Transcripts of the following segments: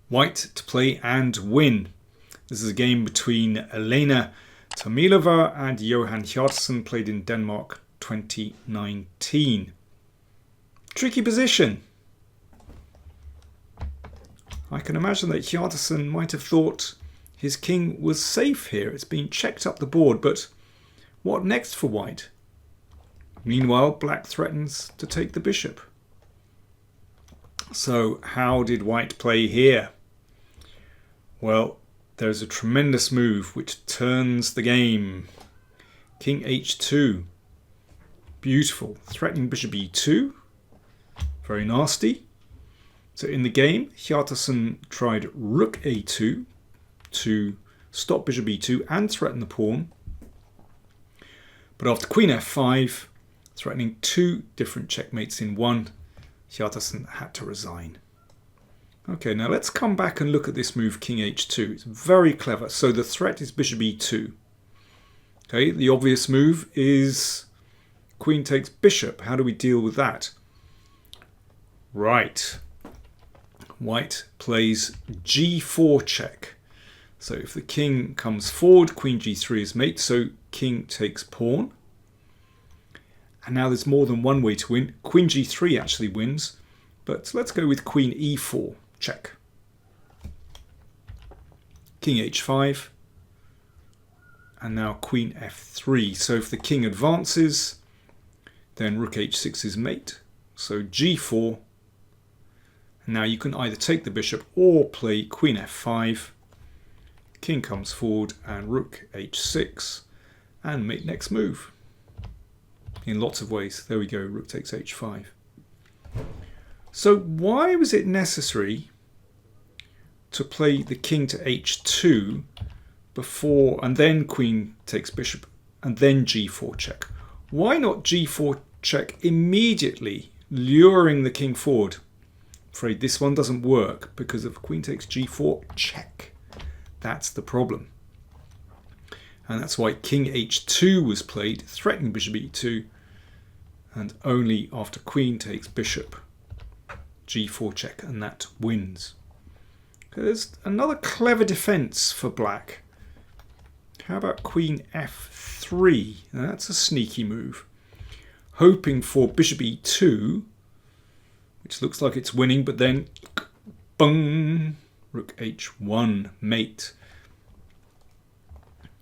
white to play and win. This is a game between Elena Tomilova and Johan Hjartarson, played in Denmark 2019. Tricky position. I can imagine that Hjartarson might have thought his king was safe here. It's been checked up the board, but what next for white? Meanwhile, black threatens to take the bishop. So how did white play here? Well, there's a tremendous move which turns the game. King h2. Beautiful. Threatening bishop e2. Very nasty. So in the game, Hjartarson tried rook a2 to stop bishop e2 and threaten the pawn. But after queen f5, threatening two different checkmates in one, Hjartarson had to resign. Okay, now let's come back and look at this move, king h2. It's very clever. So the threat is bishop e2. Okay, the obvious move is queen takes bishop. How do we deal with that? Right. White plays g4 check. So if the king comes forward, queen g3 is mate, so king takes pawn. And now there's more than one way to win. Queen g3 actually wins, but let's go with queen e4 check. King h5. And now queen f3. So if the king advances, then rook h6 is mate. So g4. And now you can either take the bishop or play queen f5. King comes forward and rook h6. And mate next move. In lots of ways. There we go, rook takes h5. So why was it necessary to play the king to h2 before, and then queen takes bishop, and then g4 check? Why not g4 check immediately, luring the king forward? I'm afraid this one doesn't work because of queen takes g4 check. That's the problem. And that's why king h2 was played, threatening bishop e2, and only after queen takes bishop, g4 check, and that wins. There's another clever defense for black. How about queen f3? Now that's a sneaky move. Hoping for bishop e2, which looks like it's winning, but then bung, rook h1 mate.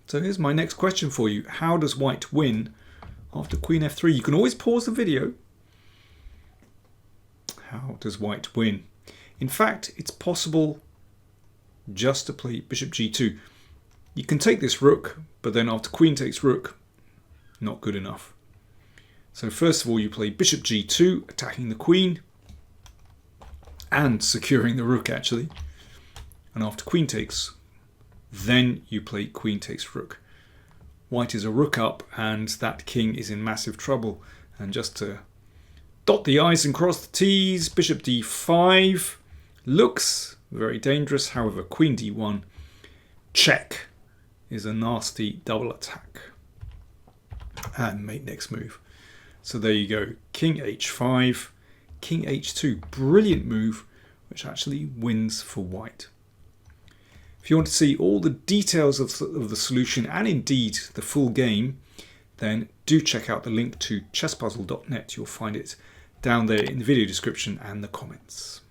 So here's my next question for you. How does white win after queen f3? You can always pause the video. How does white win? In fact, it's possible just to play bishop g2. You can take this rook, but then after queen takes rook, not good enough. So first of all, you play bishop g2, attacking the queen and securing the rook actually. And after queen takes, then you play queen takes rook. White is a rook up and that king is in massive trouble. And just to dot the i's and cross the t's, bishop d5 looks very dangerous. However, queen d1 check is a nasty double attack. And mate next move. So there you go. King h5, king h2. Brilliant move, which actually wins for white. If you want to see all the details of the solution and indeed the full game, then do check out the link to chesspuzzle.net. You'll find it down there in the video description and the comments.